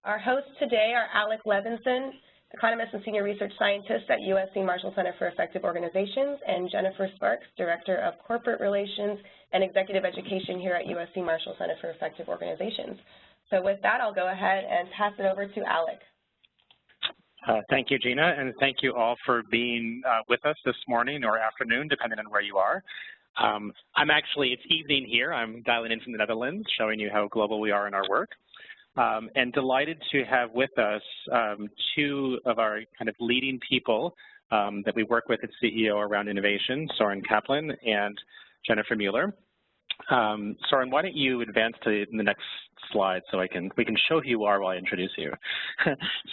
Our hosts today are Alec Levenson, economist and senior research scientist at USC Marshall Center for Effective Organizations, and Jennifer Sparks, director of corporate relations and executive education here at USC Marshall Center for Effective Organizations. So with that, I'll go ahead and pass it over to Alec. Thank you, Gina, and thank you all for being with us this morning or afternoon, depending on where you are. It's evening here. I'm dialing in from the Netherlands, showing you how global we are in our work. And delighted to have with us two of our kind of leading people that we work with at CEO around innovation, Soren Kaplan and Jennifer Mueller. Soren, why don't you advance to the next slide so we can show who you are while I introduce you.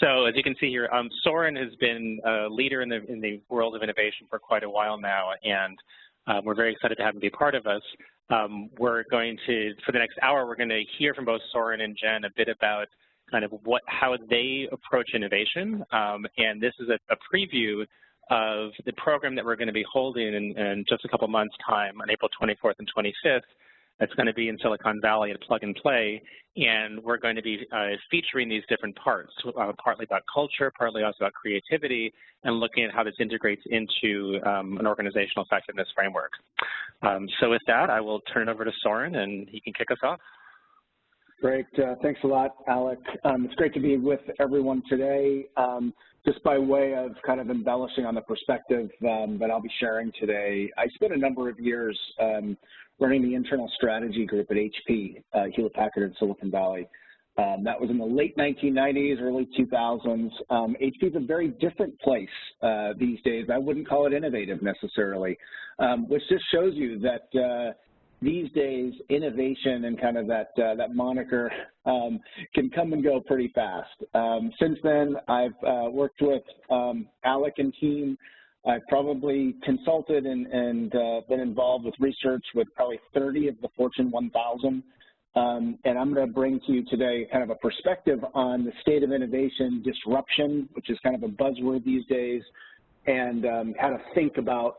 So as you can see here, Soren has been a leader in the world of innovation for quite a while now, and we're very excited to have him be part of us. We're going to, for the next hour, we're going to hear from both Soren and Jen a bit about kind of how they approach innovation, and this is a preview of the program that we're going to be holding in just a couple months' time on April 24th and 25th. It's going to be in Silicon Valley at Plug and Play, and we're going to be featuring these different parts, partly about culture, partly also about creativity, and looking at how this integrates into an organizational effectiveness framework. So with that, I will turn it over to Soren, and he can kick us off. Great. Thanks a lot, Alec. It's great to be with everyone today. Just by way of kind of embellishing on the perspective that I'll be sharing today, I spent a number of years running the internal strategy group at HP, Hewlett-Packard in Silicon Valley. That was in the late 1990s, early 2000s. HP is a very different place these days. I wouldn't call it innovative necessarily, which just shows you that these days, innovation and kind of that moniker can come and go pretty fast. Since then, I've worked with Alec and team. I've probably consulted and been involved with research with probably 30 of the Fortune 1000. And I'm going to bring to you today kind of a perspective on the state of innovation disruption, which is kind of a buzzword these days, and how to think about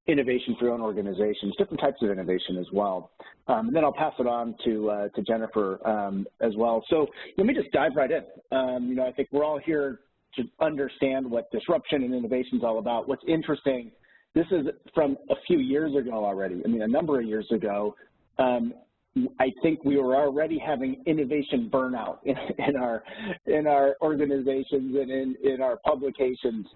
innovation for your own organizations, different types of innovation as well. And then I'll pass it on to Jennifer as well. So let me just dive right in. I think we're all here to understand what disruption and innovation is all about. What's interesting, this is from a few years ago already. I mean, a number of years ago. I think we were already having innovation burnout in our organizations and in our publications.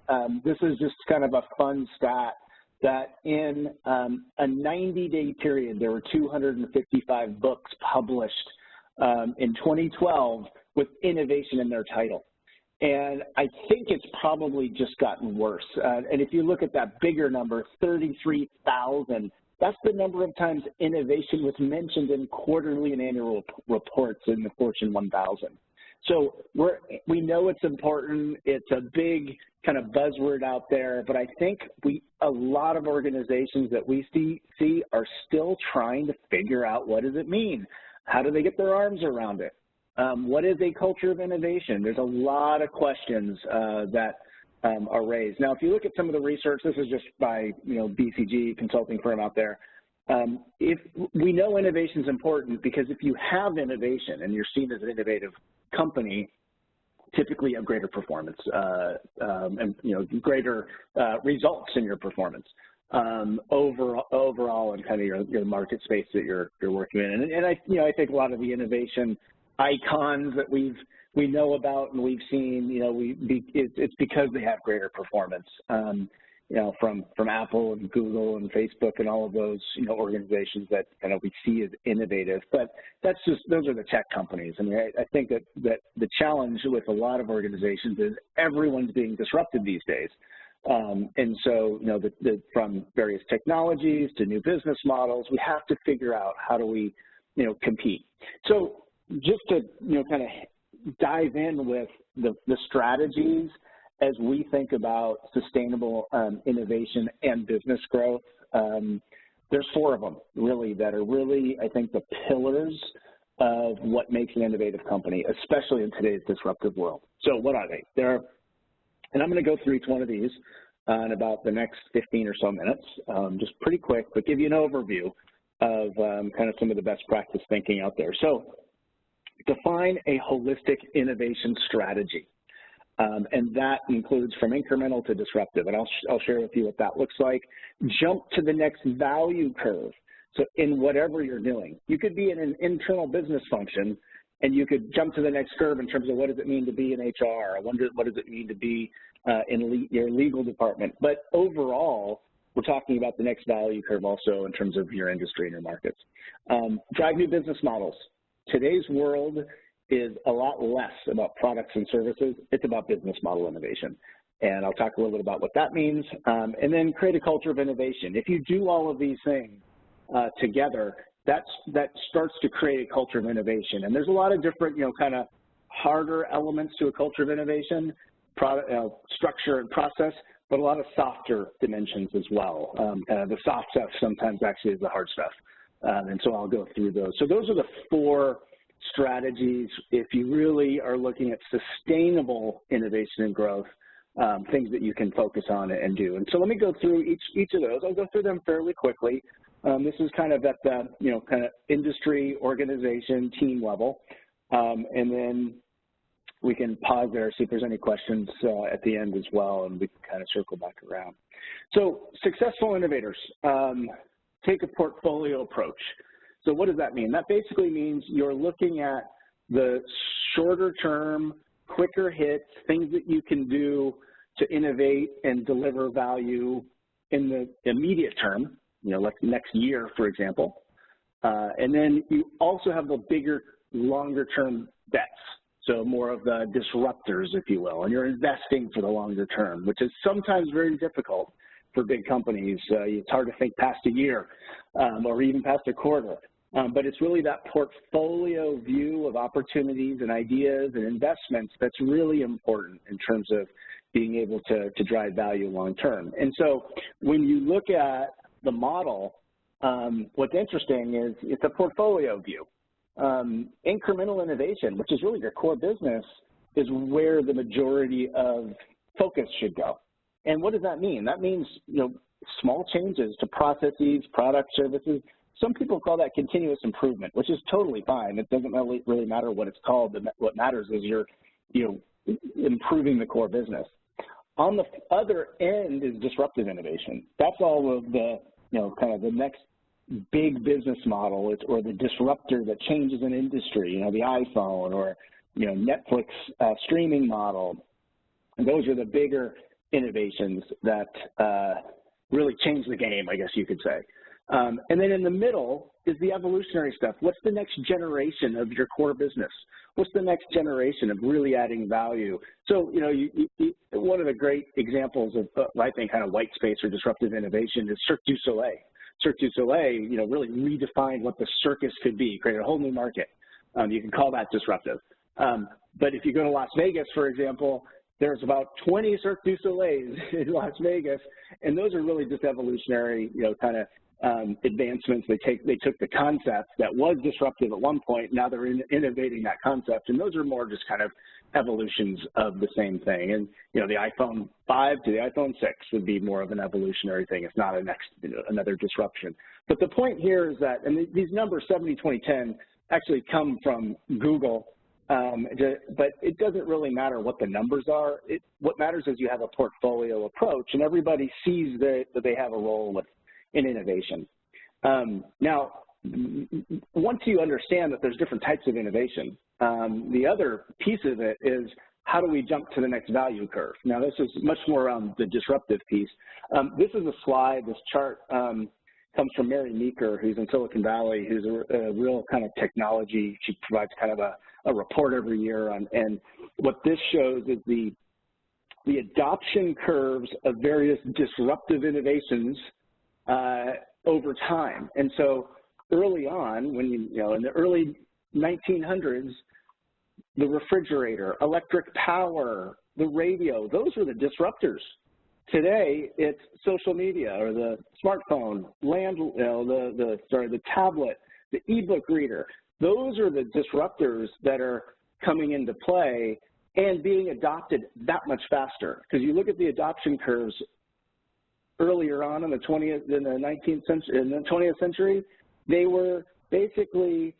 This is just kind of a fun stat that in a 90-day period, there were 255 books published in 2012 with innovation in their title. And I think it's probably just gotten worse. And if you look at that bigger number, 33,000, that's the number of times innovation was mentioned in quarterly and annual reports in the Fortune 1000. So we know it's important. It's a big kind of buzzword out there, but I think a lot of organizations that we see are still trying to figure out, what does it mean? How do they get their arms around it? What is a culture of innovation? There's a lot of questions that are raised. Now, if you look at some of the research, this is just by BCG consulting firm out there. If we know innovation is important, because if you have innovation and you're seen as an innovative company, typically you have greater performance and greater results in your performance overall in kind of your market space that you're working in. And I think a lot of the innovation icons that we know about and we've seen, it's because they have greater performance, from Apple and Google and Facebook and all of those, organizations that we see as innovative. But those are the tech companies. I mean, I think that the challenge with a lot of organizations is everyone's being disrupted these days. And so, from various technologies to new business models, we have to figure out how do we, compete. So just to, kind of dive in with the strategies as we think about sustainable innovation and business growth. There's 4 of them really that are really, I think, the pillars of what makes an innovative company, especially in today's disruptive world. So what are they? And I'm going to go through each one of these in about the next 15 or so minutes, just pretty quick, but give you an overview of kind of some of the best practice thinking out there. So define a holistic innovation strategy. And that includes from incremental to disruptive, and I'll share with you what that looks like. Jump to the next value curve. So in whatever you're doing, you could be in an internal business function, and you could jump to the next curve in terms of what does it mean to be in HR, what does it mean to be in your legal department. But overall, we're talking about the next value curve also in terms of your industry and your markets. Drive new business models. Today's world is a lot less about products and services. It's about business model innovation. And I'll talk a little bit about what that means. And then create a culture of innovation. If you do all of these things together, that starts to create a culture of innovation. And there's a lot of different, kind of harder elements to a culture of innovation, structure and process, but a lot of softer dimensions as well. The soft stuff sometimes actually is the hard stuff. And so I'll go through those. So those are the 4 strategies if you really are looking at sustainable innovation and growth, things that you can focus on and do. And so let me go through each of those. I'll go through them fairly quickly. This is kind of at the, kind of industry, organization, team level. And then we can pause there, see if there's any questions at the end as well, and we can kind of circle back around. So successful innovators take a portfolio approach. So what does that mean? That basically means you're looking at the shorter term, quicker hits, things that you can do to innovate and deliver value in the immediate term, like next year, for example. And then you also have the bigger, longer term bets. So more of the disruptors, if you will, and you're investing for the longer term, which is sometimes very difficult for big companies. It's hard to think past a year or even past a quarter. But it's really that portfolio view of opportunities and ideas and investments that's really important in terms of being able to drive value long term. And so when you look at the model, what's interesting is it's a portfolio view. Incremental innovation, which is really your core business, is where the majority of focus should go. And what does that mean? That means, small changes to processes, products, services. Some people call that continuous improvement, which is totally fine. It doesn't really matter what it's called. What matters is you're, improving the core business. On the other end is disruptive innovation. That's all of the, kind of the next big business model or the disruptor that changes an industry, the iPhone or, Netflix streaming model. And those are the bigger innovations that really change the game, I guess you could say. And then in the middle is the evolutionary stuff. What's the next generation of your core business? What's the next generation of really adding value? So, one of the great examples of, I think, kind of white space or disruptive innovation is Cirque du Soleil. Cirque du Soleil, really redefined what the circus could be, created a whole new market. You can call that disruptive. But if you go to Las Vegas, for example, there's about 20 Cirque du Soleils in Las Vegas, and those are really just evolutionary, kind of advancements. They took the concept that was disruptive at one point, now they're innovating that concept, and those are more just kind of evolutions of the same thing. And the iPhone 5 to the iPhone 6 would be more of an evolutionary thing. It's not another disruption. But the point here is that, and these numbers 70, 20, 10 actually come from Google. But it doesn't really matter what the numbers are. What matters is you have a portfolio approach, and everybody sees that they have a role in innovation. Now, once you understand that there's different types of innovation, the other piece of it is how do we jump to the next value curve? Now, this is much more around the disruptive piece. This is a slide, this chart comes from Mary Meeker, who's in Silicon Valley, who's a real kind of technology. She provides kind of a report every year on, and what this shows is the adoption curves of various disruptive innovations over time. And so early on, when in the early 1900s, the refrigerator, electric power, the radio, those were the disruptors. Today, it's social media or the smartphone, the tablet, the ebook reader. Those are the disruptors that are coming into play and being adopted that much faster. Because you look at the adoption curves earlier on in the 20th century, they were basically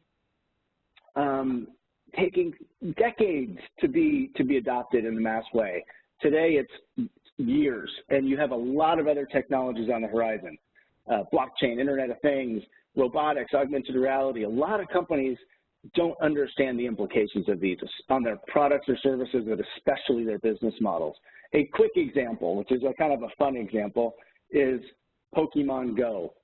taking decades to be adopted in the mass way. Today, it's years, and you have a lot of other technologies on the horizon. Blockchain, Internet of Things, robotics, augmented reality. A lot of companies don't understand the implications of these on their products or services, but especially their business models. A quick example, which is a kind of a fun example, is Pokemon Go.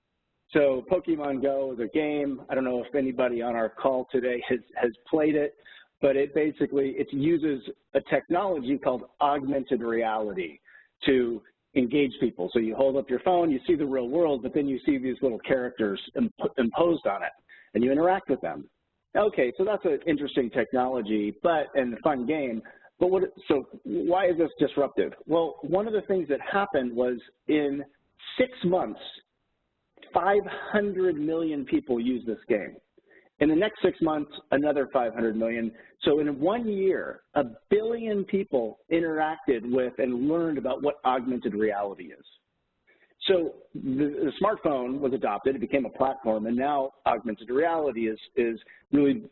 So Pokemon Go is a game. I don't know if anybody on our call today has played it, but it uses a technology called augmented reality to engage people. So you hold up your phone, you see the real world, but then you see these little characters imposed on it, and you interact with them. Okay, so that's an interesting technology, and a fun game. But so why is this disruptive? Well, one of the things that happened was in 6 months, 500 million people use this game. In the next 6 months, another 500 million. So in 1 year, 1 billion people interacted with and learned about what augmented reality is. So the smartphone was adopted, it became a platform, and now augmented reality is really,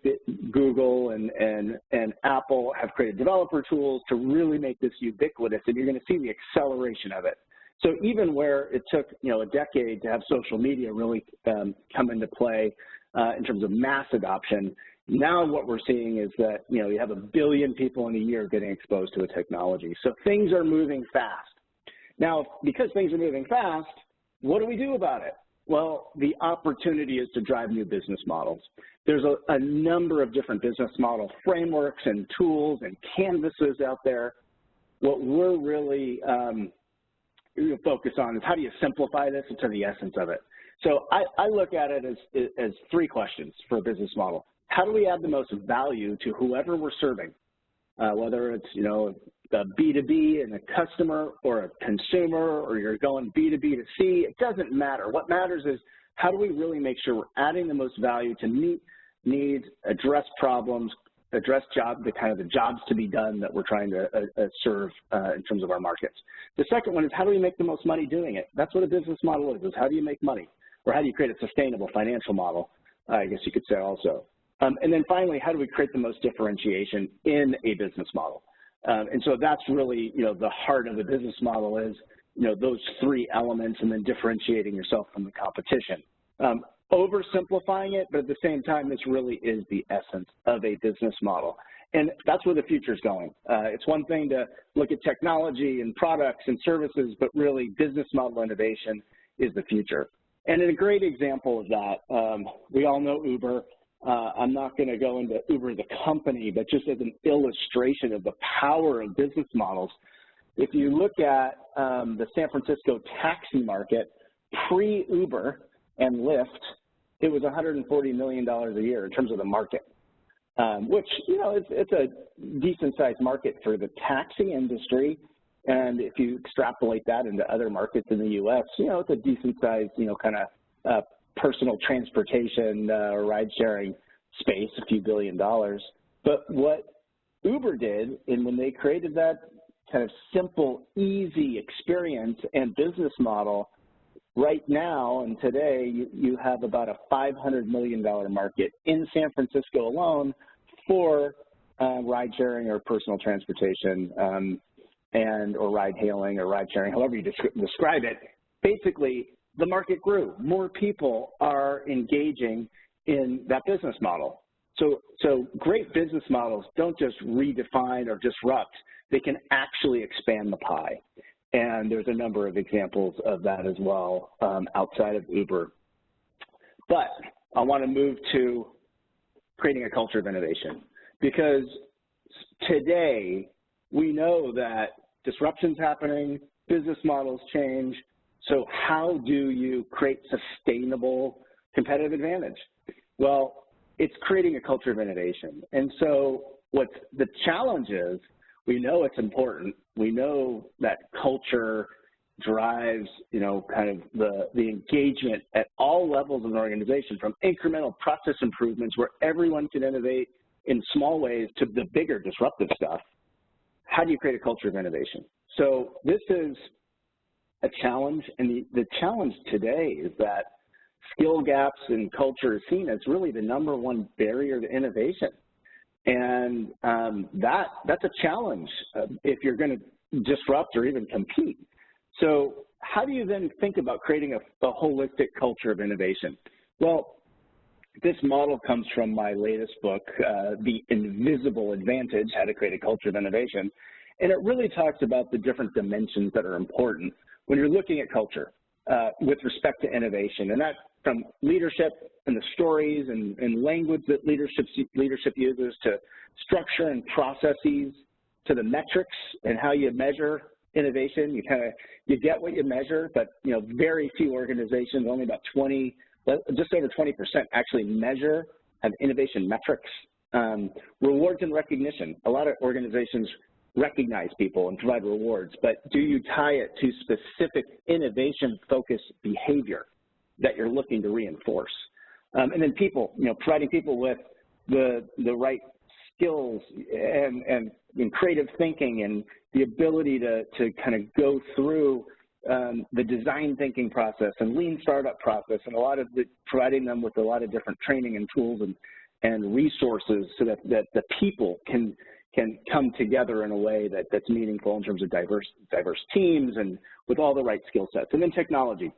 Google and Apple have created developer tools to really make this ubiquitous, and you're going to see the acceleration of it. So even where it took, a decade to have social media really come into play in terms of mass adoption, now what we're seeing is that, you have 1 billion people in a year getting exposed to a technology. So things are moving fast. Now, because things are moving fast, what do we do about it? Well, the opportunity is to drive new business models. There's a number of different business model frameworks and tools and canvases out there. What we're really focused on is how do you simplify this into the essence of it. So I look at it as 3 questions for a business model. How do we add the most value to whoever we're serving? Whether it's, a B2B and a customer or a consumer, or you're going B2B to C, it doesn't matter. What matters is how do we really make sure we're adding the most value to meet needs, address problems, address the jobs to be done that we're trying to serve in terms of our markets. The second one is how do we make the most money doing it? That's what a business model is how do you make money? Or how do you create a sustainable financial model, I guess you could say also. And then finally, how do we create the most differentiation in a business model? And so that's really, the heart of the business model is, those 3 elements and then differentiating yourself from the competition. Oversimplifying it, but at the same time, this really is the essence of a business model. And that's where the future is going. It's one thing to look at technology and products and services, but really business model innovation is the future. And a great example of that, we all know Uber. I'm not going to go into Uber the company, but just as an illustration of the power of business models, if you look at the San Francisco taxi market, pre-Uber and Lyft, it was $140 million a year in terms of the market, which, it's a decent-sized market for the taxi industry. And if you extrapolate that into other markets in the U.S., it's a decent-sized, kind of personal transportation or ride-sharing space, a few $1 billion. But what Uber did, and when they created that kind of simple, easy experience and business model, right now and today, you have about a $500 million market in San Francisco alone for ride-sharing or personal transportation or ride-hailing or ride-sharing, however you describe it. Basically, the market grew. More people are engaging in that business model. So great business models don't just redefine or disrupt. They can actually expand the pie. And there's a number of examples of that as well outside of Uber. But I want to move to creating a culture of innovation, because today we know that disruption's happening, business models change. So how do you create sustainable competitive advantage? Well, it's creating a culture of innovation. And so what the challenge is, we know it's important. We know that culture drives, kind of the engagement at all levels of an organization, from incremental process improvements where everyone can innovate in small ways to the bigger disruptive stuff. How do you create a culture of innovation? So this is a challenge, and the challenge today is that skill gaps in culture is seen as really the #1 barrier to innovation. And that's a challenge if you're going to disrupt or even compete. So how do you then think about creating a holistic culture of innovation? Well, this model comes from my latest book, The Invisible Advantage, How to Create a Culture of Innovation. And it really talks about the different dimensions that are important when you're looking at culture with respect to innovation. And that from leadership and the stories and language that leadership uses, to structure and processes, to the metrics and how you measure innovation. You get what you measure, but very few organizations, only about just over 20% actually have innovation metrics. Rewards and recognition. A lot of organizations recognize people and provide rewards, but do you tie it to specific innovation-focused behavior that you're looking to reinforce? And then people, providing people with the right skills and creative thinking and the ability to kind of go through the design thinking process and lean startup process, and providing them with a lot of different training and tools and resources so that the people can come together in a way that's meaningful in terms of diverse teams and with all the right skill sets. And then technology,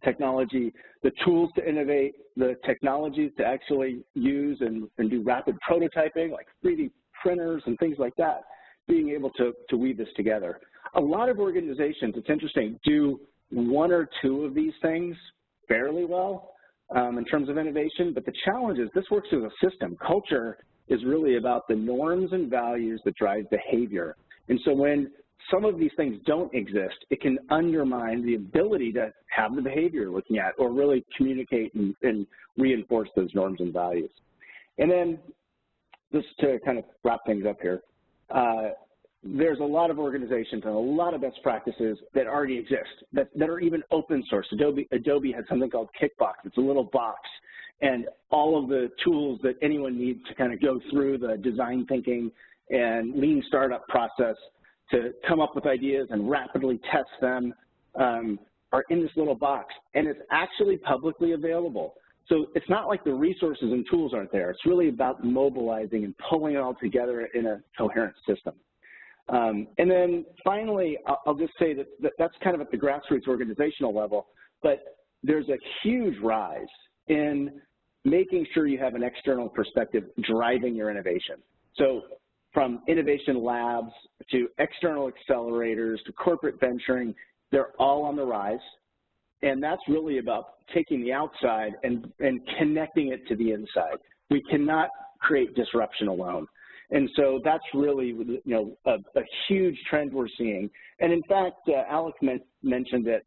the tools to innovate, the technologies to actually use and do rapid prototyping, like 3D printers and things like that, being able to weave this together. A lot of organizations, it's interesting, do one or two of these things fairly well in terms of innovation, but the challenge is this works as a system. Culture is really about the norms and values that drive behavior. And so when some of these things don't exist, it can undermine the ability to have the behavior you're looking at or really communicate and reinforce those norms and values. And then just to kind of wrap things up here, there's a lot of organizations and a lot of best practices that already exist, that are even open source. Adobe has something called Kickbox. It's a little box, and all of the tools that anyone needs to kind of go through the design thinking and lean startup process to come up with ideas and rapidly test them are in this little box, and it's actually publicly available. So it's not like the resources and tools aren't there. It's really about mobilizing and pulling it all together in a coherent system. And then finally, I'll just say that's kind of at the grassroots organizational level, but there's a huge rise in making sure you have an external perspective driving your innovation. So from innovation labs to external accelerators to corporate venturing, they're all on the rise. And that's really about taking the outside and connecting it to the inside. We cannot create disruption alone. And so that's really, a huge trend we're seeing. And in fact, Alec mentioned that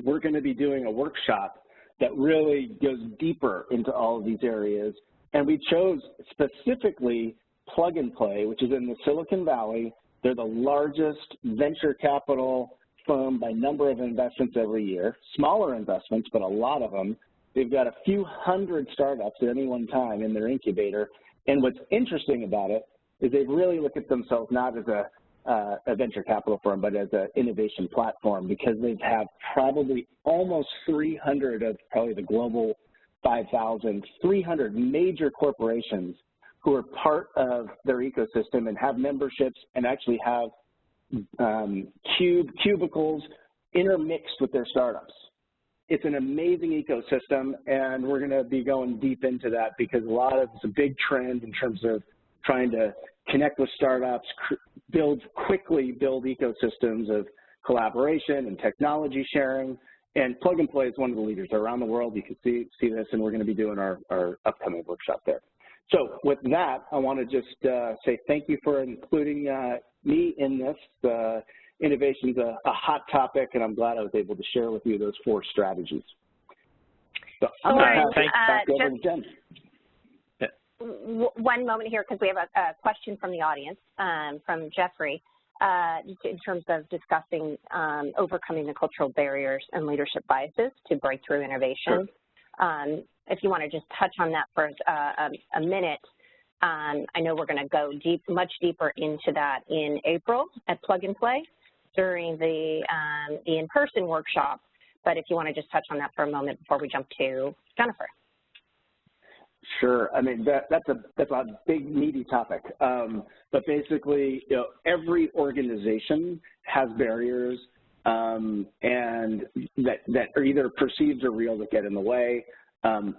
we're going to be doing a workshop that really goes deeper into all of these areas. And we chose specifically Plug and Play, which is in the Silicon Valley. They're the largest venture capital firm by number of investments every year, smaller investments, but a lot of them. They've got a few hundred startups at any one time in their incubator. And what's interesting about it is they've really looked at themselves not as a venture capital firm, but as an innovation platform, because they have probably almost 300 of probably the global 5,000, 300 major corporations who are part of their ecosystem and have memberships and actually have cubicles intermixed with their startups. It's an amazing ecosystem, and we're going to be going deep into that because it's a big trend in terms of trying to connect with startups, quickly build ecosystems of collaboration and technology sharing. And Plug and Play is one of the leaders around the world. You can see this, and we're going to be doing our upcoming workshop there. So with that, I want to just say thank you for including me in this. Innovation's a hot topic, and I'm glad I was able to share with you those 4 strategies. So I'm going to pass back over to Jen. One moment here, because we have a question from the audience, from Jeffrey, in terms of discussing overcoming the cultural barriers and leadership biases to breakthrough innovation. Sure. If you want to just touch on that for a minute, I know we're going to go much deeper into that in April at Plug and Play during the in-person workshop, but if you want to just touch on that for a moment before we jump to Jennifer. Sure. I mean, that's a big, meaty topic. But basically, every organization has barriers and that are either perceived or real that get in the way.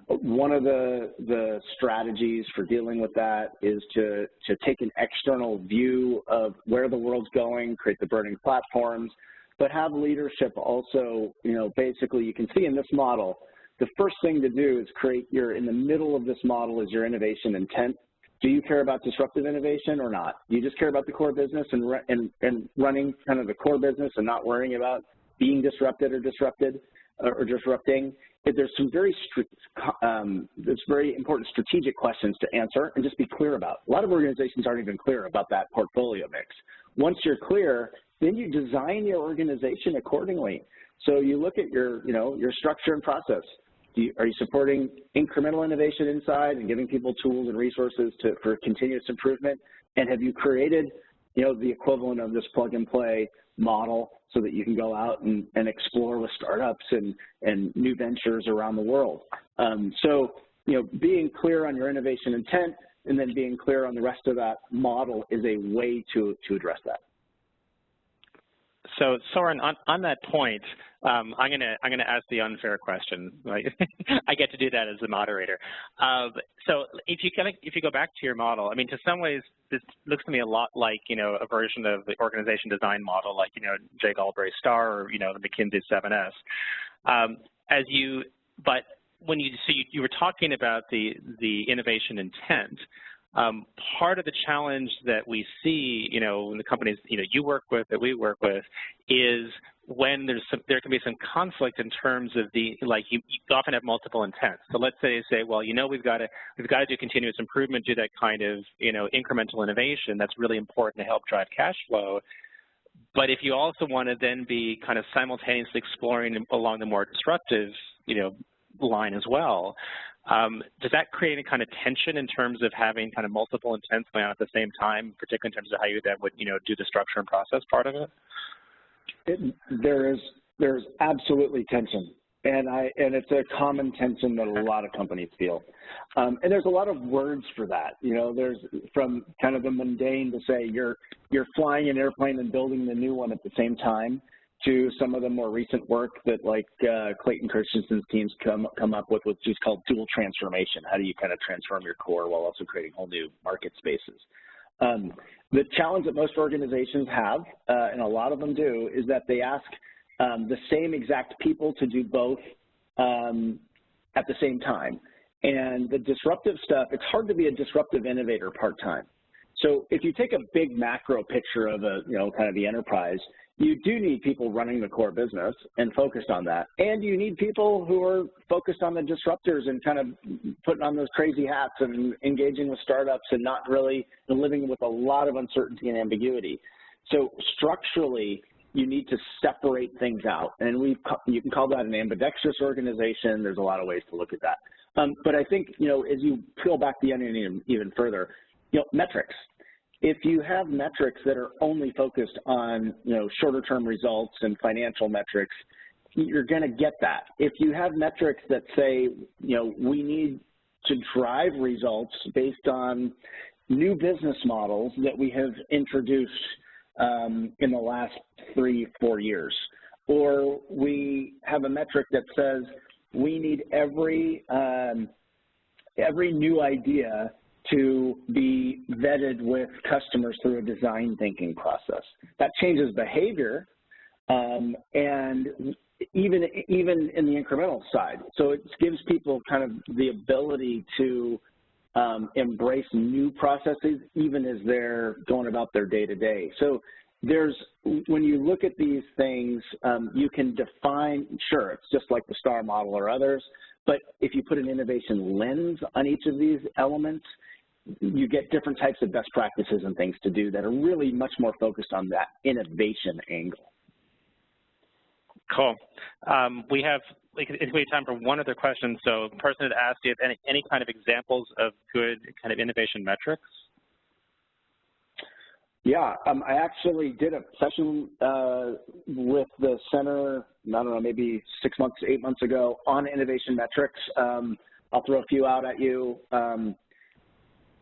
One of the strategies for dealing with that is to take an external view of where the world's going, create the burning platforms, but have leadership also, basically you can see in this model, the first thing to do is in the middle of this model is your innovation intent. Do you care about disruptive innovation or not? Do you just care about the core business and running kind of the core business and not worrying about being disrupted or disrupting? There's some very important strategic questions to answer and just be clear about. A lot of organizations aren't even clear about that portfolio mix. Once you're clear, then you design your organization accordingly. So you look at your structure and process. Are you supporting incremental innovation inside and giving people tools and resources for continuous improvement? And have you created, the equivalent of this plug-and-play model so that you can go out and explore with startups and new ventures around the world? So, being clear on your innovation intent and then being clear on the rest of that model is a way to address that. So, Soren, on that point, I'm gonna ask the unfair question. Right? I get to do that as the moderator. So, if you go back to your model, I mean, to some ways, this looks to me a lot like a version of the organization design model, like Jay Galbraith's STAR or the McKinsey 7S. But when you were talking about the innovation intent. Part of the challenge that we see, in the companies you work with, that we work with, is when there can be some conflict in terms of you often have multiple intents. So let's say well, we've got to do continuous improvement, do that kind of incremental innovation. That's really important to help drive cash flow. But if you also want to then be kind of simultaneously exploring along the more disruptive line as well. Does that create any kind of tension in terms of having kind of multiple intents going on at the same time, particularly in terms of how you then would, do the structure and process part of it? There's absolutely tension, and it's a common tension that a lot of companies feel. And there's a lot of words for that. There's from kind of the mundane to say you're flying an airplane and building the new one at the same time, to some of the more recent work that Clayton Christensen's teams come up with, which is called dual transformation. How do you kind of transform your core while also creating whole new market spaces? The challenge that most organizations have, and a lot of them do, is that they ask the same exact people to do both at the same time. And the disruptive stuff, it's hard to be a disruptive innovator part-time. So if you take a big macro picture of kind of the enterprise, you do need people running the core business and focused on that. And you need people who are focused on the disruptors and kind of putting on those crazy hats and engaging with startups and not really living with a lot of uncertainty and ambiguity. So structurally, you need to separate things out. And you can call that an ambidextrous organization. There's a lot of ways to look at that. But I think, as you peel back the onion even further, metrics. If you have metrics that are only focused on, shorter-term results and financial metrics, you're going to get that. If you have metrics that say, we need to drive results based on new business models that we have introduced in the last 3-4 years, or we have a metric that says we need every new idea to be vetted with customers through a design thinking process. That changes behavior, and even in the incremental side. So it gives people kind of the ability to embrace new processes even as they're going about their day-to-day. So when you look at these things, you can define, sure, it's just like the STAR model or others, but if you put an innovation lens on each of these elements, you get different types of best practices and things to do that are really much more focused on that innovation angle. Cool. We have time for one other question. So the person had asked you if any kind of examples of good kind of innovation metrics. Yeah, I actually did a session with the center, I don't know, maybe 6 months, 8 months ago on innovation metrics. I'll throw a few out at you.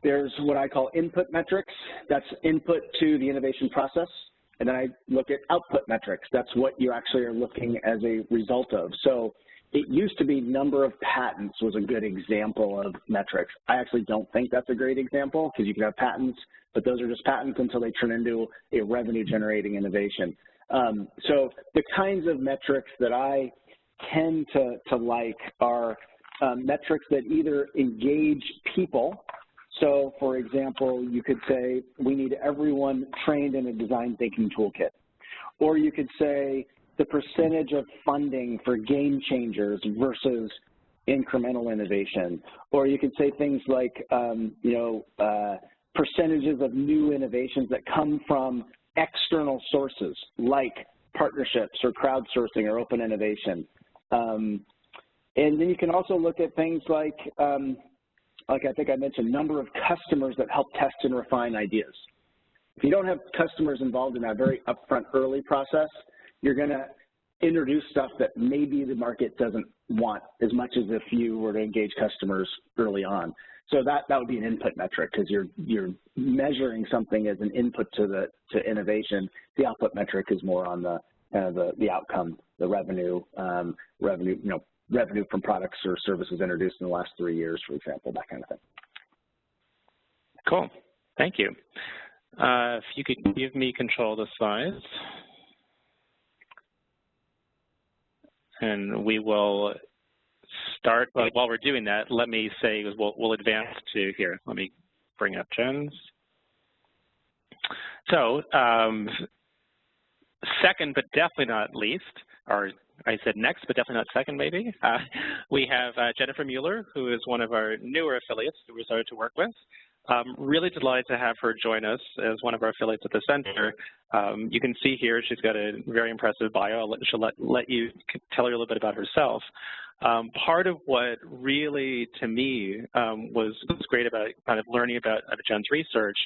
There's what I call input metrics. That's input to the innovation process. And then I look at output metrics. That's what you actually are looking as a result of. So it used to be number of patents was a good example of metrics. I actually don't think that's a great example because you can have patents, but those are just patents until they turn into a revenue-generating innovation. So the kinds of metrics that I tend to like are metrics that either engage people. So, for example, you could say we need everyone trained in a design thinking toolkit. Or you could say the percentage of funding for game changers versus incremental innovation. Or you could say things like, percentages of new innovations that come from external sources like partnerships or crowdsourcing or open innovation. And then you can also look at things like I think I mentioned, number of customers that help test and refine ideas. If you don't have customers involved in that very upfront early process, you're going to introduce stuff that maybe the market doesn't want as much as if you were to engage customers early on. So that would be an input metric because you're measuring something as an input to innovation. The output metric is more on the outcome, the revenue, revenue from products or services introduced in the last 3 years, for example, that kind of thing. Cool. Thank you. If you could give me control of the slides. And we will start, while we're doing that, let me say we'll advance to here. Let me bring up Jen's. So second, but definitely not least, or I said next, but definitely not second, maybe. We have Jennifer Mueller, who is one of our newer affiliates that we started to work with. Really delighted to have her join us as one of our affiliates at the center. You can see here she's got a very impressive bio. She'll let you tell her a little bit about herself. Part of what really, to me, was great about kind of learning about Jen's research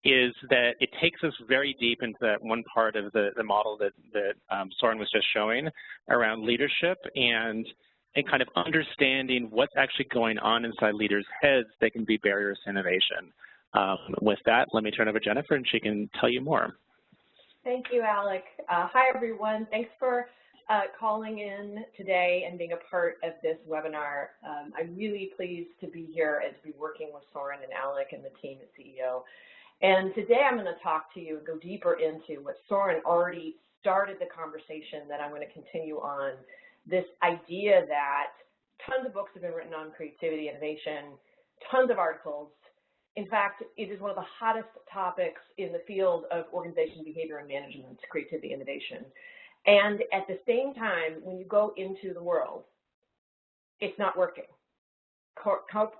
is that it takes us very deep into that one part of the model that Soren was just showing around leadership and kind of understanding what's actually going on inside leaders' heads that can be barriers to innovation. With that, let me turn over to Jennifer and she can tell you more. Thank you, Alec. Hi, everyone. Thanks for calling in today and being a part of this webinar. I'm really pleased to be here and to be working with Soren and Alec and the team at CEO. And today I'm going to talk to you and go deeper into what Soren already started the conversation that I'm going to continue on, this idea that tons of books have been written on creativity, innovation, tons of articles. In fact, it is one of the hottest topics in the field of organization behavior and management, creativity, innovation. And at the same time, when you go into the world, it's not working.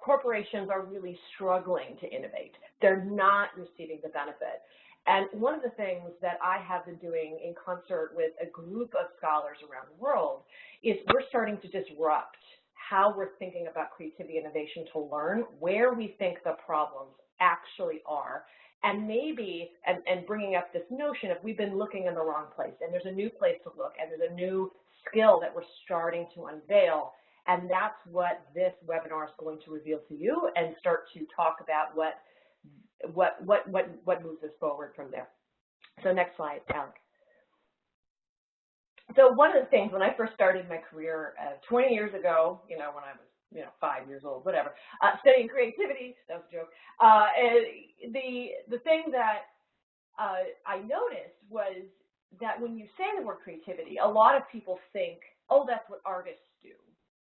Corporations are really struggling to innovate. They're not receiving the benefit. And one of the things that I have been doing in concert with a group of scholars around the world is we're starting to disrupt how we're thinking about creativity innovation to learn where we think the problems actually are. And maybe, and bringing up this notion of we've been looking in the wrong place, and there's a new place to look, and there's a new skill that we're starting to unveil. And that's what this webinar is going to reveal to you and start to talk about what moves us forward from there. So next slide, Alec. So one of the things when I first started my career 20 years ago, when I was 5 years old, whatever, studying creativity, that was a joke. The thing that I noticed was that when you say the word creativity, a lot of people think, oh, that's what artists do,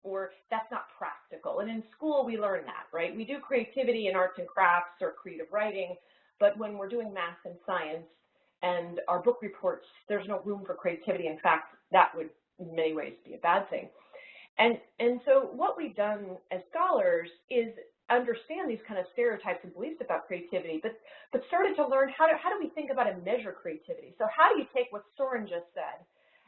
or that's not practical. And in school, we learn that, right? We do creativity in arts and crafts or creative writing, but when we're doing math and science and our book reports, there's no room for creativity. In fact, that would in many ways be a bad thing. And so what we've done as scholars is understand these kind of stereotypes and beliefs about creativity, but started to learn how do we think about and measure creativity. So how do you take what Soren just said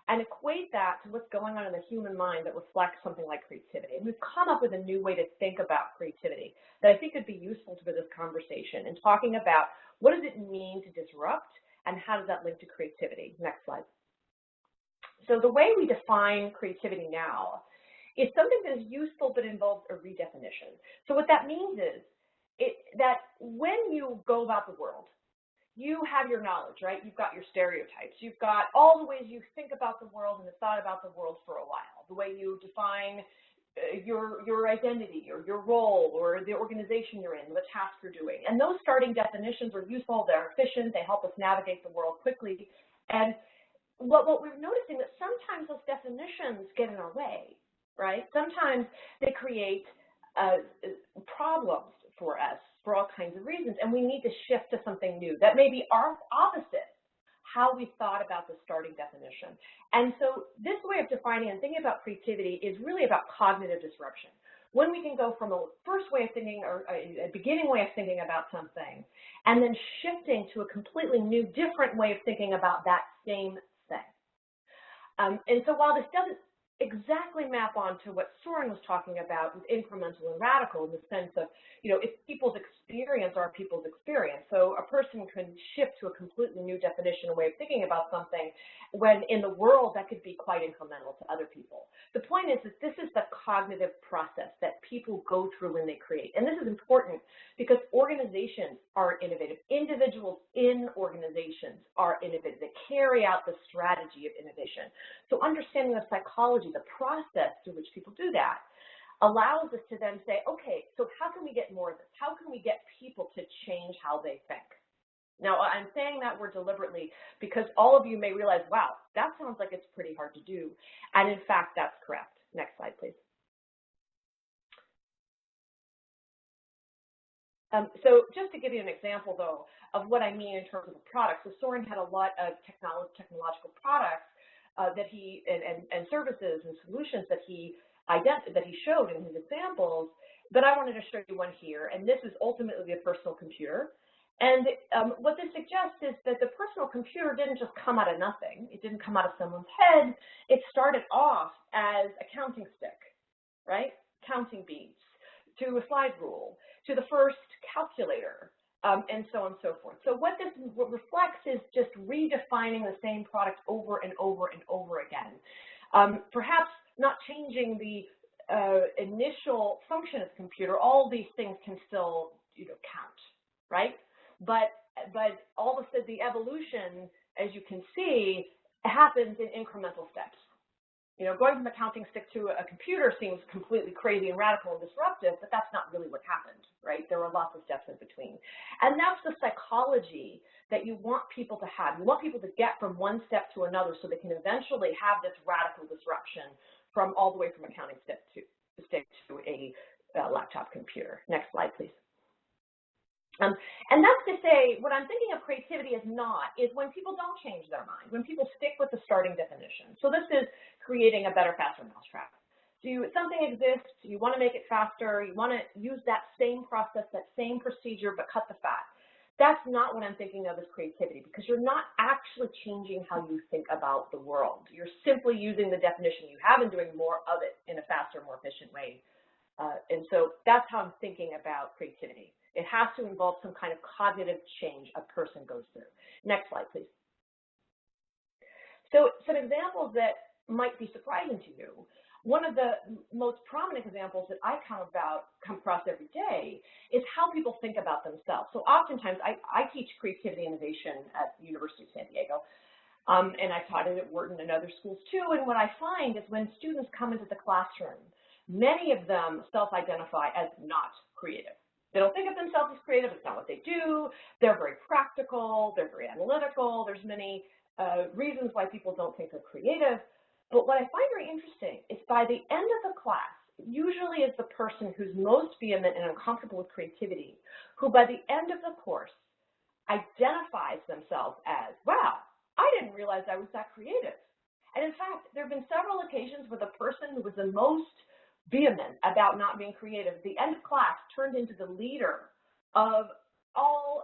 and equate that to what's going on in the human mind that reflects something like creativity? And we've come up with a new way to think about creativity that I think could be useful for this conversation and talking about what does it mean to disrupt and how does that link to creativity? Next slide. So the way we define creativity now is something that is useful but involves a redefinition. So what that means is that when you go about the world, you have your knowledge, right? You've got your stereotypes. You've got all the ways you think about the world and have thought about the world for a while, the way you define your identity or your role or the organization you're in, the task you're doing. And those starting definitions are useful, they're efficient, they help us navigate the world quickly. And what we're noticing that sometimes those definitions get in our way, right? Sometimes they create problems for us for all kinds of reasons, and we need to shift to something new that may be our opposite how we thought about the starting definition. And so this way of defining and thinking about creativity is really about cognitive disruption. When we can go from a first way of thinking or a beginning way of thinking about something and then shifting to a completely new, different way of thinking about that same thing. And so while this doesn't exactly map onto what Soren was talking about with incremental and radical in the sense of, it's people's experience or people's experience. So a person can shift to a completely new definition, a way of thinking about something, when in the world that could be quite incremental to other people. The point is that this is the cognitive process that people go through when they create. And this is important because organizations are innovative. Individuals in organizations are innovative. They carry out the strategy of innovation. So understanding the psychology, the process through which people do that, allows us to then say, okay, so how can we get more of this? How can we get people to change how they think? Now, I'm saying that word deliberately because all of you may realize, wow, that sounds like it's pretty hard to do. And in fact, that's correct. Next slide, please. So just to give you an example, though, of what I mean in terms of the product. So Soren had a lot of technological products that he and services and solutions that he showed in his examples, but I wanted to show you one here, and this is ultimately a personal computer. And what this suggests is that the personal computer didn't just come out of nothing. It didn't come out of someone's head. It started off as a counting stick, right? Counting beads, to a slide rule, to the first calculator, and so on and so forth. So what this reflects is just redefining the same product over and over and over again. Perhaps not changing the initial function of the computer. All these things can still, count, right? But all of a sudden the evolution, as you can see, happens in incremental steps. Going from a counting stick to a computer seems completely crazy and radical and disruptive, but that's not really what happened, right? There were lots of steps in between. And that's the psychology that you want people to have. You want people to get from one step to another so they can eventually have this radical disruption from all the way from a counting stick to a laptop computer. Next slide, please. And that's to say, what I'm thinking of creativity is when people don't change their mind, when people stick with the starting definition. So this is creating a better, faster mousetrap. Something exists, you want to make it faster, you want to use that same process, that same procedure, but cut the fat. That's not what I'm thinking of as creativity, because you're not actually changing how you think about the world. You're simply using the definition you have and doing more of it in a faster, more efficient way. And so that's how I'm thinking about creativity. It has to involve some kind of cognitive change a person goes through. Next slide, please. So some examples that might be surprising to you. One of the most prominent examples that I come across every day is how people think about themselves. So oftentimes, I teach creativity innovation at the University of San Diego, and I taught it at Wharton and other schools too. And what I find is when students come into the classroom, many of them self-identify as not creative. They don't think of themselves as creative. It's not what they do. They're very practical. They're very analytical. There's many reasons why people don't think they're creative. But what I find very interesting is by the end of the class, usually is the person who's most vehement and uncomfortable with creativity, who by the end of the course identifies themselves as, wow, I didn't realize I was that creative. And in fact, there have been several occasions where the person who was the most vehement about not being creative, the end of class turned into the leader of all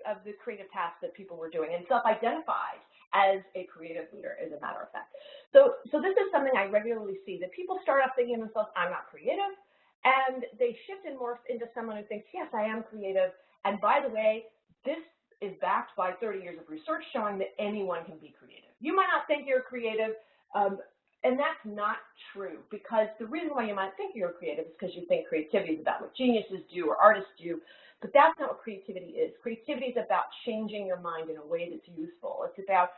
of the creative tasks that people were doing and self-identified as a creative leader, as a matter of fact. So this is something I regularly see, that people start off thinking to themselves, I'm not creative, and they shift and morph into someone who thinks, yes, I am creative, and by the way, this is backed by 30 years of research showing that anyone can be creative. You might not think you're creative, And that's not true, because the reason why you might think you're creative is because you think creativity is about what geniuses do or artists do, but that's not what creativity is. Creativity is about changing your mind in a way that's useful. It's about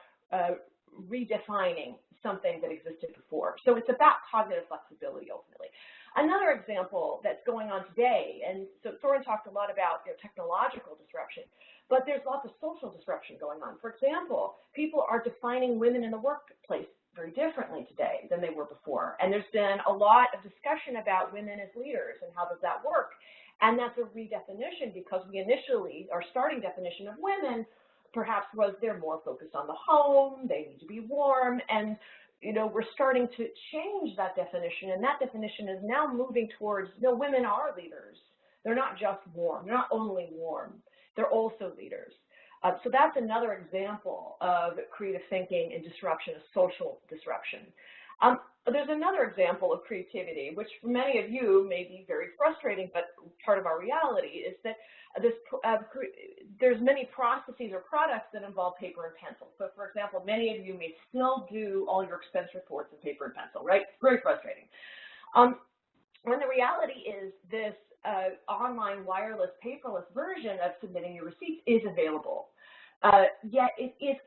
redefining something that existed before. So it's about cognitive flexibility, ultimately. Another example that's going on today, and so Soren talked a lot about technological disruption, but there's lots of social disruption going on. For example, people are defining women in the workplace very differently today than they were before. And there's been a lot of discussion about women as leaders and how does that work. And that's a redefinition, because we initially, our starting definition of women perhaps was they're more focused on the home, they need to be warm, and we're starting to change that definition, and that definition is now moving towards, women are leaders. They're not just warm, they're not only warm, they're also leaders. So that's another example of creative thinking and disruption, of social disruption. There's another example of creativity, which for many of you may be very frustrating, but part of our reality is that there's many processes or products that involve paper and pencil. So, for example, many of you may still do all your expense reports in paper and pencil, right? Very frustrating. When the reality is this online, wireless, paperless version of submitting your receipts is available. Yet it is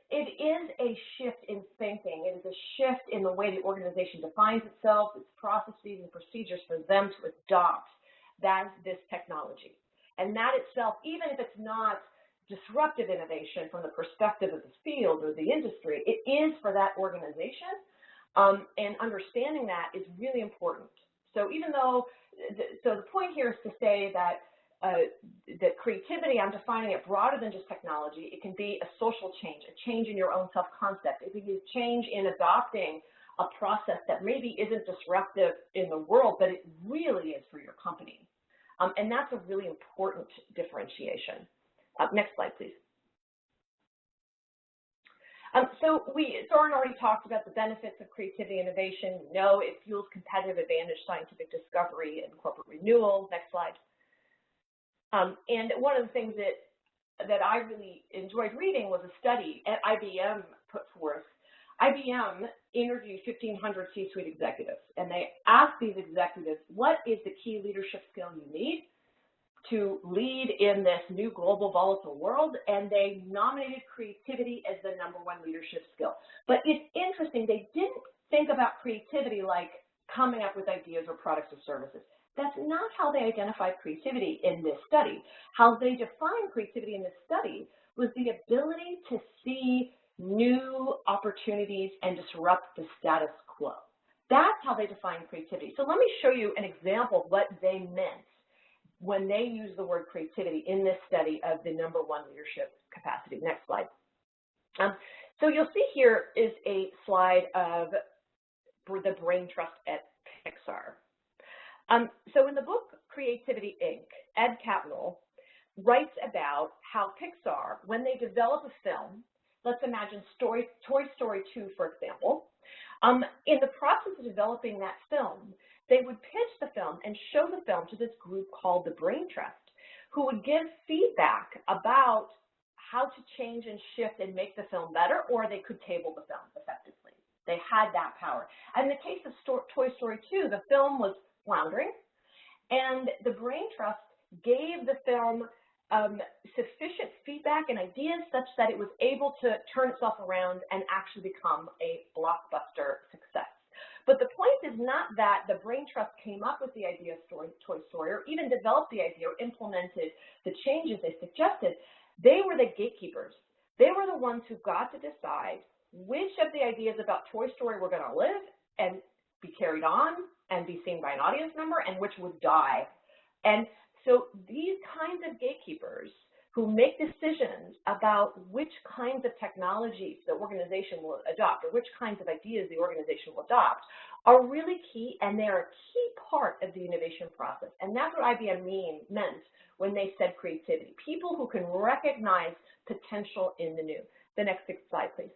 a shift in thinking. It is a shift in the way the organization defines itself, its processes and procedures for them to adopt this technology. And that itself, even if it's not disruptive innovation from the perspective of the field or the industry, it is for that organization. And understanding that is really important. So even though, the point here is to say that that creativity, I'm defining it broader than just technology. It can be a social change, a change in your own self-concept. It can be a change in adopting a process that maybe isn't disruptive in the world, but it really is for your company. And that's a really important differentiation. Next slide, please. Soren already talked about the benefits of creativity innovation. We know it fuels competitive advantage, scientific discovery, and corporate renewal. Next slide. And one of the things that I really enjoyed reading was a study at IBM put forth. IBM interviewed 1,500 C-suite executives, and they asked these executives, what is the key leadership skill you need to lead in this new global volatile world? And they nominated creativity as the #1 leadership skill. But it's interesting, they didn't think about creativity like coming up with ideas or products or services. That's not how they identified creativity in this study. How they defined creativity in this study was the ability to see new opportunities and disrupt the status quo. That's how they define creativity. So let me show you an example of what they meant when they used the word creativity in this study of the #1 leadership capacity. Next slide. So you'll see here is a slide of the brain trust at Pixar. So in the book Creativity, Inc., Ed Kaplan writes about how Pixar, when they develop a film, let's imagine Toy Story 2, for example, in the process of developing that film, they would pitch the film and show the film to this group called the Brain Trust, who would give feedback about how to change and shift and make the film better, or they could table the film effectively. They had that power. And in the case of Toy Story 2, the film was floundering, and the Brain Trust gave the film sufficient feedback and ideas such that it was able to turn itself around and actually become a blockbuster success. But the point is not that the Brain Trust came up with the idea of Toy Story or even developed the idea or implemented the changes they suggested. They were the gatekeepers. They were the ones who got to decide which of the ideas about Toy Story were going to live and be carried on and be seen by an audience member, and which would die. And so these kinds of gatekeepers who make decisions about which kinds of technologies the organization will adopt or which kinds of ideas the organization will adopt are really key, and they're a key part of the innovation process. And that's what IBM meant when they said creativity. People who can recognize potential in the new. The next slide, please.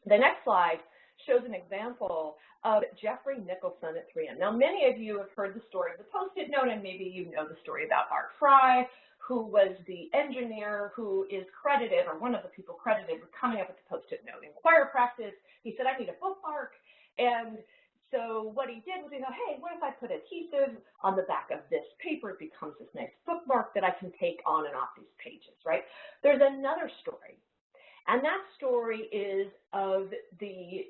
The next slide shows an example of Jeffrey Nicholson at 3M. Now, many of you have heard the story of the Post-it note, and maybe you know the story about Art Fry, who was the engineer who is credited, or one of the people credited with coming up with the Post-it note. In choir practice, he said, I need a bookmark, And so what he did was he thought, hey, what if I put adhesive on the back of this paper? It becomes this nice bookmark that I can take on and off these pages, right? There's another story, and that story is of the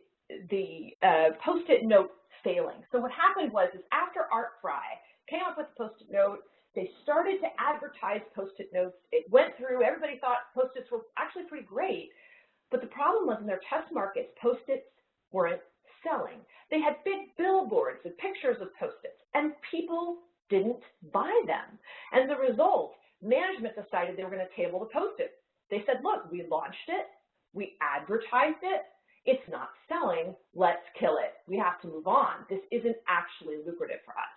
Post-it note failing. So what happened was is after Art Fry came up with the Post-it note, they started to advertise Post-it notes. It went through. Everybody thought Post-its were actually pretty great, but the problem was in their test markets, Post-its weren't selling. They had big billboards with pictures of Post-its, and people didn't buy them. And the result, management decided they were going to table the Post-its. They said, look, we launched it, we advertised it, it's not selling, let's kill it. We have to move on. This isn't actually lucrative for us.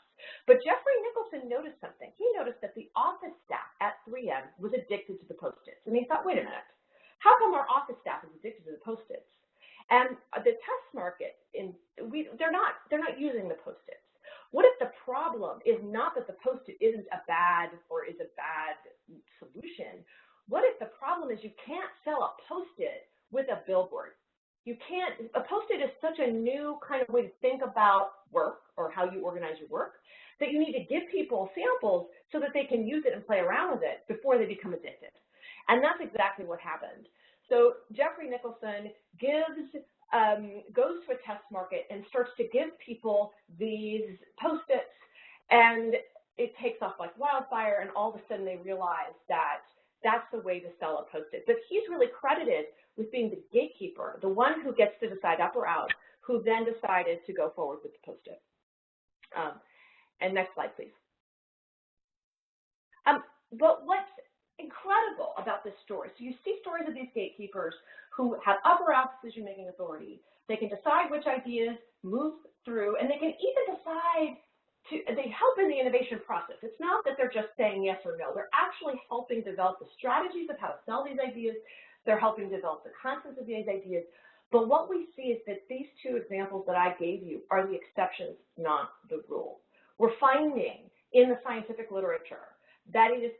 But Jeffrey Nicholson noticed something. He noticed that the office staff at 3M was addicted to the Post-its. And he thought, wait a minute, how come our office staff is addicted to the Post-its? And the test market, they're not using the Post-its. What if the problem is not that the Post-it isn't a bad solution? What if the problem is you can't sell a Post-it with a billboard? You can't, a Post-it is such a new kind of way to think about work or how you organize your work that you need to give people samples so that they can use it and play around with it before they become addicted. And that's exactly what happened. So Jeffrey Nicholson goes to a test market and starts to give people these Post-its, and it takes off like wildfire, and all of a sudden they realize that that's the way to sell a Post-it. But he's really credited with being the gatekeeper, the one who gets to decide up or out, who then decided to go forward with the Post-it. And next slide, please. But what's incredible about this story, so you see stories of these gatekeepers who have upper out decision-making authority. They can decide which ideas move through, and they can even decide they help in the innovation process. It's not that they're just saying yes or no. They're actually helping develop the strategies of how to sell these ideas. They're helping develop the contents of these ideas. But what we see is that these two examples that I gave you are the exceptions, not the rule. We're finding in the scientific literature that it is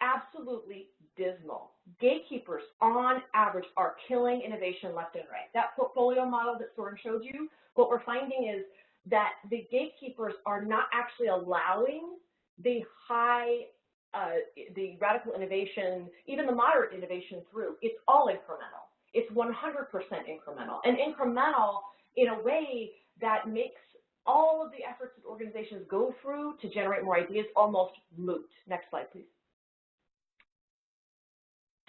absolutely dismal. Gatekeepers, on average, are killing innovation left and right. That portfolio model that Soren showed you, what we're finding is that the gatekeepers are not actually allowing the the radical innovation, even the moderate innovation through. It's all incremental. It's 100% incremental, and incremental in a way that makes all of the efforts that organizations go through to generate more ideas almost moot. Next slide, please.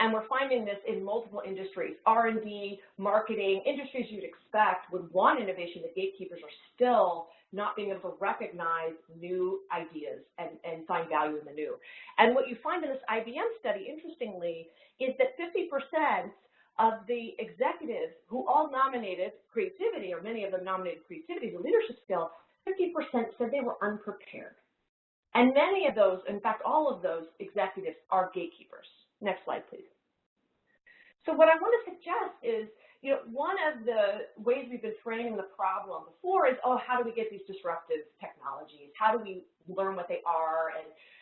And we're finding this in multiple industries, R&D, marketing, industries you'd expect would want innovation. The gatekeepers are still not being able to recognize new ideas and find value in the new. And what you find in this IBM study, interestingly, is that 50% of the executives who all nominated creativity, or many of them nominated creativity as a leadership skill, 50% said they were unprepared. And many of those, in fact, all of those executives are gatekeepers. Next slide, please. So what I want to suggest is, one of the ways we've been framing the problem before is, how do we get these disruptive technologies? How do we learn what they are,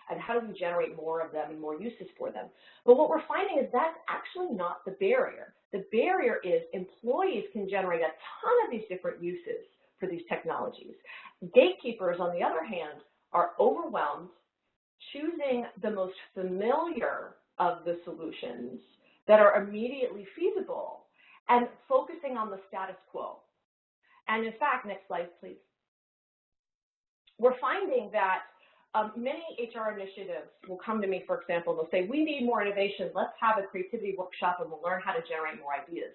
and how do we generate more of them and more uses for them? But what we're finding is that's actually not the barrier. The barrier is employees can generate a ton of these different uses for these technologies. Gatekeepers, on the other hand, are overwhelmed, choosing the most familiar of the solutions that are immediately feasible, and focusing on the status quo. And in fact, next slide, please. We're finding that many HR initiatives will come to me, for example, and they'll say, we need more innovation, let's have a creativity workshop and we'll learn how to generate more ideas.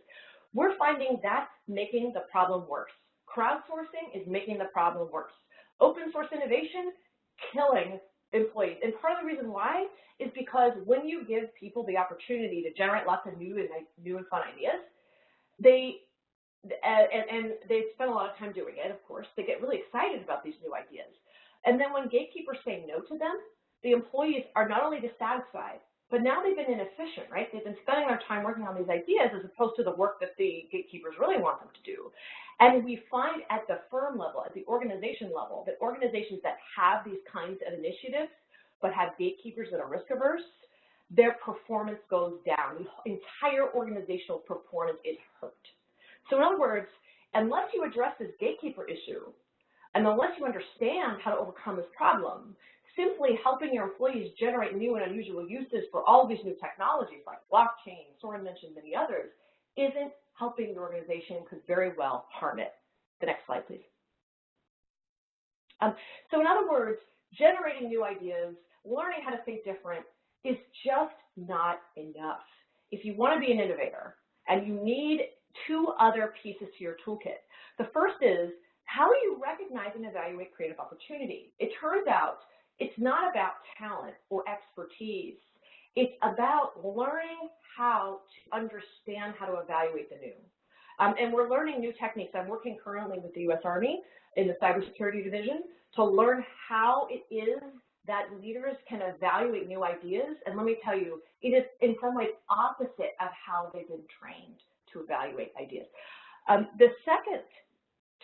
We're finding that's making the problem worse. Crowdsourcing is making the problem worse. Open source innovation, killing employees. And part of the reason why is because when you give people the opportunity to generate lots of new and fun ideas, they spend a lot of time doing it, of course. They get really excited about these new ideas. And then when gatekeepers say no to them, the employees are not only dissatisfied, but now they've been inefficient, right? They've been spending their time working on these ideas as opposed to the work that the gatekeepers really want them to do. And we find at the firm level, at the organization level, that organizations that have these kinds of initiatives but have gatekeepers that are risk averse, their performance goes down. The entire organizational performance is hurt. So in other words, unless you address this gatekeeper issue, and unless you understand how to overcome this problem, simply helping your employees generate new and unusual uses for all of these new technologies like blockchain, Soren mentioned many others, isn't helping your organization, could very well harm it. The next slide, please. So in other words, generating new ideas, learning how to think different is just not enough. If you want to be an innovator and you need two other pieces to your toolkit, the first is, how do you recognize and evaluate creative opportunity? It turns out it's not about talent or expertise. It's about learning how to understand how to evaluate the new. And we're learning new techniques. I'm working currently with the U.S. Army in the cybersecurity division to learn how it is that leaders can evaluate new ideas. And let me tell you, it is in some ways opposite of how they've been trained to evaluate ideas. The second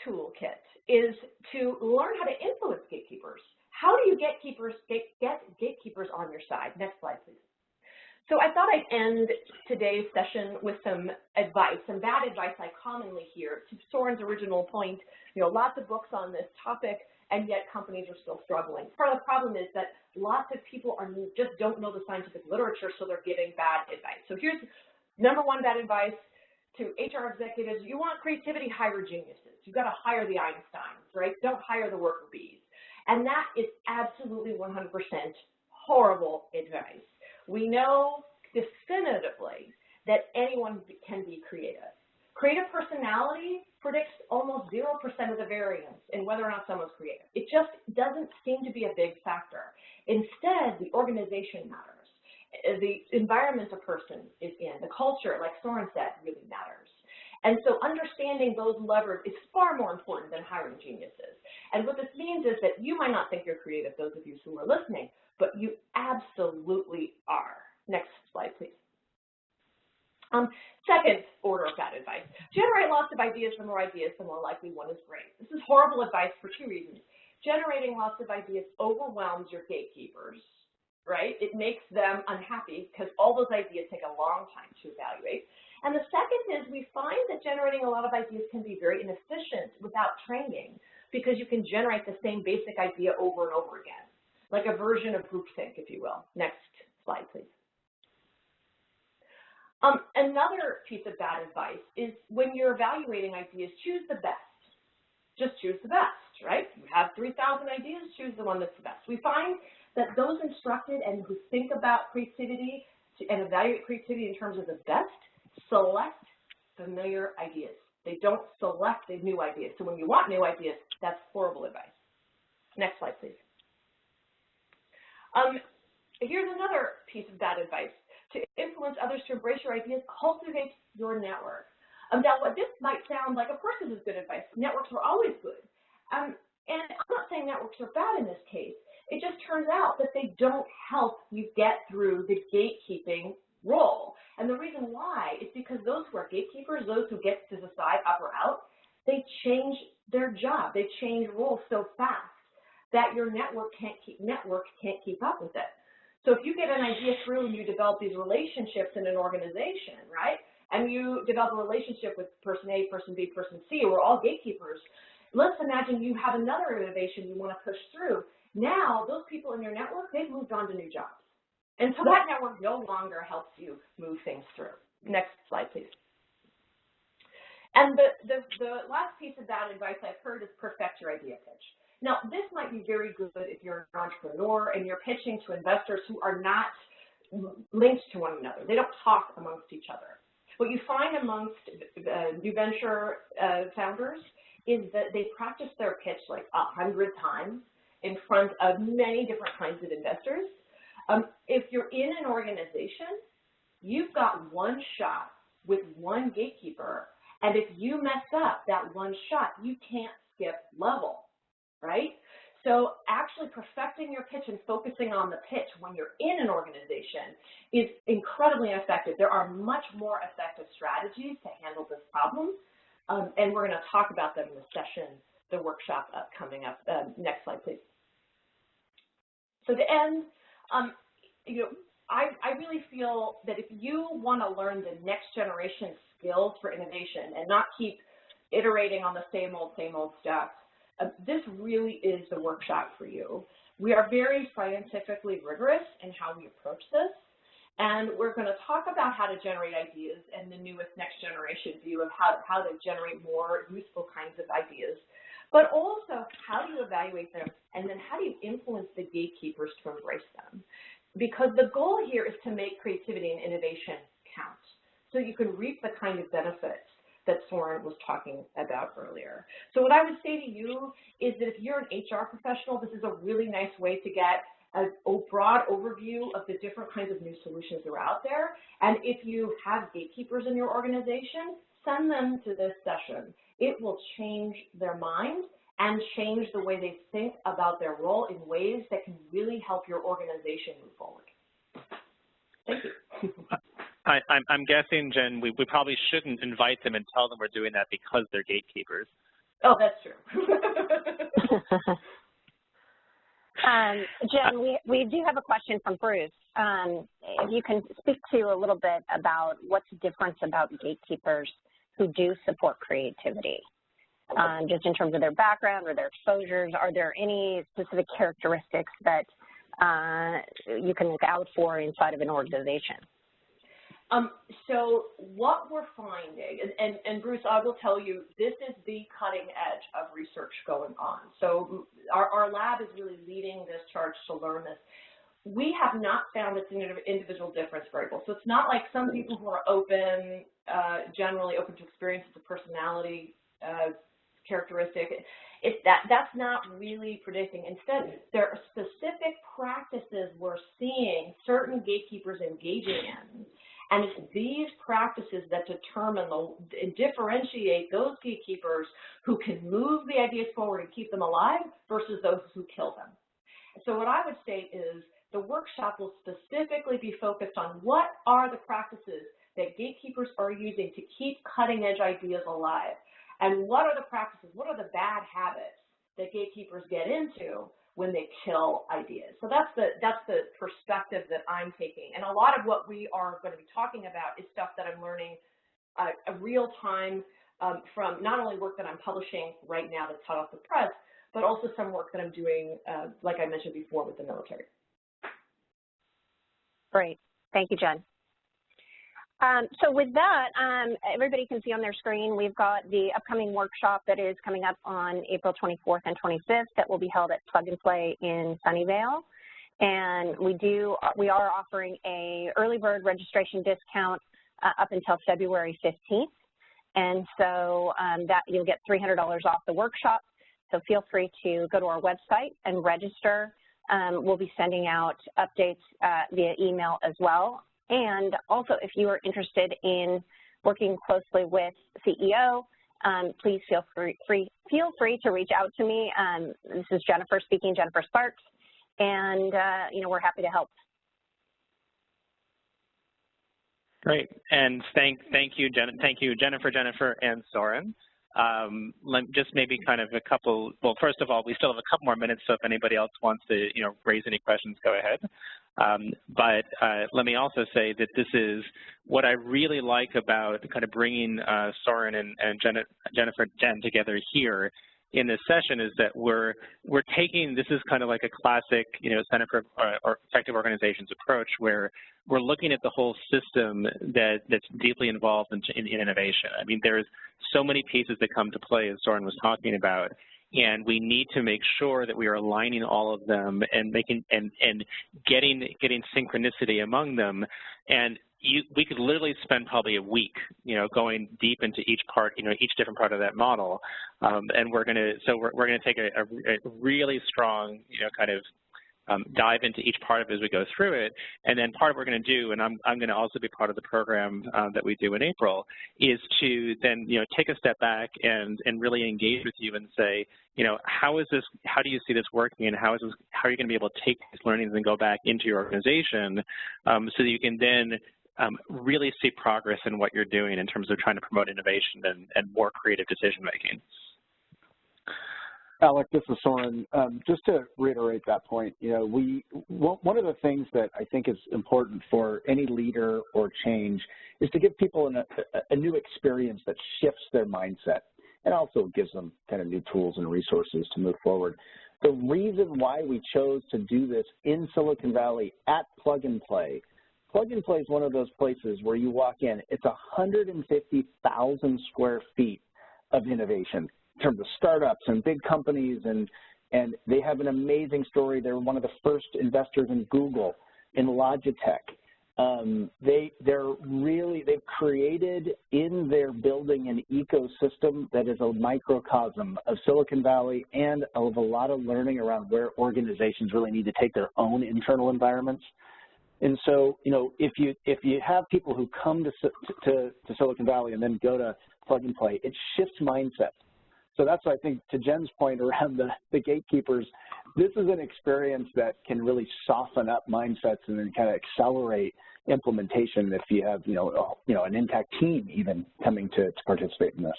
toolkit is to learn how to influence gatekeepers. How do you get gatekeepers on your side? Next slide, please. So I thought I'd end today's session with some advice, some bad advice I commonly hear. To Soren's original point, lots of books on this topic, and yet companies are still struggling. Part of the problem is that lots of people just don't know the scientific literature, so they're giving bad advice. So here's number one bad advice to HR executives: you want creativity, hire geniuses. You've got to hire the Einsteins, right? Don't hire the worker bees. And that is absolutely 100% horrible advice. We know definitively that anyone can be creative. Creative personality predicts almost 0% of the variance in whether or not someone's creative. It just doesn't seem to be a big factor. Instead, the organization matters. The environment a person is in, the culture, like Soren said, really matters. And so understanding those levers is far more important than hiring geniuses. And what this means is that you might not think you're creative, those of you who are listening, but you absolutely are. Next slide, please. Second order of bad advice: generate lots of ideas. The more ideas, the more likely one is great. This is horrible advice for two reasons. Generating lots of ideas overwhelms your gatekeepers, right? It makes them unhappy because all those ideas take a long time to evaluate. And the second is, we find that generating a lot of ideas can be very inefficient without training, because you can generate the same basic idea over and over again, like a version of groupthink, if you will. Next slide, please. Another piece of bad advice is, when you're evaluating ideas, choose the best. Just choose the best, right? You have 3,000 ideas, choose the one that's the best. We find that those instructed and who think about creativity and evaluate creativity in terms of the best select familiar ideas. They don't select the new ideas. So when you want new ideas, that's horrible advice. Next slide, please. Here's another piece of bad advice. To influence others to embrace your ideas, cultivate your network. Now, what this might sound like, of course this is good advice. Networks are always good. And I'm not saying networks are bad in this case. It just turns out that they don't help you get through the gatekeeping role. And the reason why is because those who are gatekeepers, those who get to decide up or out, they change their job. They change roles so fast that your network can't keep up with it. So if you get an idea through and you develop these relationships in an organization, right, and you develop a relationship with person A, person B, person C, we're all gatekeepers, let's imagine you have another innovation you want to push through. Now, those people in your network, they've moved on to new jobs. And so that network no longer helps you move things through. Next slide, please. And the last piece of bad advice I've heard is perfect your idea pitch. Now, this might be very good if you're an entrepreneur and you're pitching to investors who are not linked to one another. They don't talk amongst each other. What you find amongst new venture founders is that they practice their pitch like 100 times in front of many different kinds of investors. If you're in an organization, you've got one shot with one gatekeeper, and if you mess up that one shot, you can't skip level. Right? So actually perfecting your pitch and focusing on the pitch when you're in an organization is incredibly effective. There are much more effective strategies to handle this problem, and we're going to talk about them in the session, the workshop coming up. Next slide, please. So to end, I really feel that if you want to learn the next generation skills for innovation and not keep iterating on the same old steps, this really is the workshop for you. We are very scientifically rigorous in how we approach this, and we're going to talk about how to generate ideas and the newest next generation view of how to generate more useful kinds of ideas, but also how do you evaluate them, and then how do you influence the gatekeepers to embrace them? Because the goal here is to make creativity and innovation count, so you can reap the kind of benefits that Soren was talking about earlier. So what I would say to you is that if you're an HR professional, this is a really nice way to get a broad overview of the different kinds of new solutions that are out there. And if you have gatekeepers in your organization, send them to this session. It will change their mind and change the way they think about their role in ways that can really help your organization move forward. Thank you. I'm guessing, Jen, we probably shouldn't invite them and tell them we're doing that because they're gatekeepers. Oh, that's true. Jen, we do have a question from Bruce. If you can speak to a little bit about what's the difference about gatekeepers who do support creativity, just in terms of their background or their exposures. Are there any specific characteristics that you can look out for inside of an organization? So what we're finding, and Bruce, I will tell you, this is the cutting edge of research going on. So our lab is really leading this charge to learn this. We have not found this individual difference variable. So it's not like some people who are open, generally open to experience, it's a personality characteristic. That's not really predicting. Instead, there are specific practices we're seeing certain gatekeepers engaging in. And it's these practices that determine and differentiate those gatekeepers who can move the ideas forward and keep them alive versus those who kill them. So what I would say is the workshop will specifically be focused on what are the practices that gatekeepers are using to keep cutting-edge ideas alive, and what are the practices, what are the bad habits that gatekeepers get into when they kill ideas. So that's the perspective that I'm taking. And a lot of what we are going to be talking about is stuff that I'm learning real time from not only work that I'm publishing right now that's hot off the press, but also some work that I'm doing, like I mentioned before, with the military. Great. Thank you, Jen. So with that, everybody can see on their screen, we've got the upcoming workshop that is coming up on April 24th and 25th that will be held at Plug and Play in Sunnyvale. And we are offering a early bird registration discount up until February 15th. And so that you'll get $300 off the workshop. So feel free to go to our website and register. We'll be sending out updates via email as well. And also, if you are interested in working closely with CEO, please feel free to reach out to me. This is Jennifer speaking, Jennifer Sparks, and we're happy to help. Great, and thank you, Jennifer, and Soren. Just maybe kind of a couple. Well, first of all, we still have a couple more minutes, so if anybody else wants to, raise any questions, go ahead. But let me also say that this is what I really like about kind of bringing Soren and Jen together here in this session is that we're taking, this is kind of like a classic, Center for Effective Organizations approach, where we're looking at the whole system that's deeply involved in innovation. I mean, there's so many pieces that come to play, as Soren was talking about, and we need to make sure that we are aligning all of them and making and getting synchronicity among them. And we could literally spend probably a week, going deep into each part, each different part of that model. And we're gonna take a really strong, kind of dive into each part of it as we go through it. And then part of what we're going to do, and I'm going to also be part of the program that we do in April, is to then, take a step back and really engage with you and say, how do you see this working, and how are you going to be able to take these learnings and go back into your organization so that you can then really see progress in what you're doing in terms of trying to promote innovation and more creative decision making. Alec, this is Soren. Just to reiterate that point, one of the things that I think is important for any leader or change is to give people a new experience that shifts their mindset. and also gives them kind of new tools and resources to move forward. The reason why we chose to do this in Silicon Valley at Plug and Play is one of those places where you walk in, it's 150,000 square feet of innovation in terms of startups and big companies, and they have an amazing story. They're one of the first investors in Google, in Logitech. They've created in their building an ecosystem that is a microcosm of Silicon Valley and of a lot of learning around where organizations really need to take their own internal environments. And so, you know, if you have people who come to Silicon Valley and then go to Plug and Play, it shifts mindsets. So that's why I think, to Jen's point around the gatekeepers, this is an experience that can really soften up mindsets and then kind of accelerate implementation if you have, an intact team even coming to participate in this.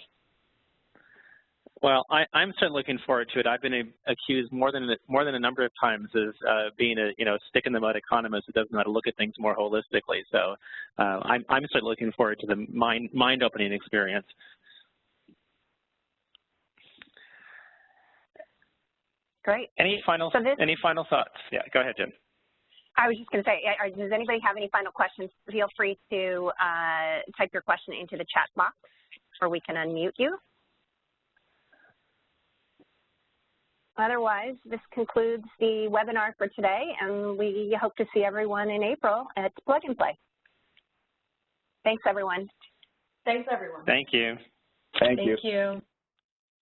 Well, I'm certainly looking forward to it. I've been accused more than a number of times of being a stick in the mud economist who doesn't know how to look at things more holistically. So I'm certainly looking forward to the mind-opening experience. Great. Any final thoughts? Yeah, go ahead, Jen. I was just going to say, does anybody have any final questions? Feel free to type your question into the chat box, or we can unmute you. Otherwise, this concludes the webinar for today, and we hope to see everyone in April at Plug and Play. Thanks, everyone. Thanks, everyone. Thank you. Thank you. Thank you.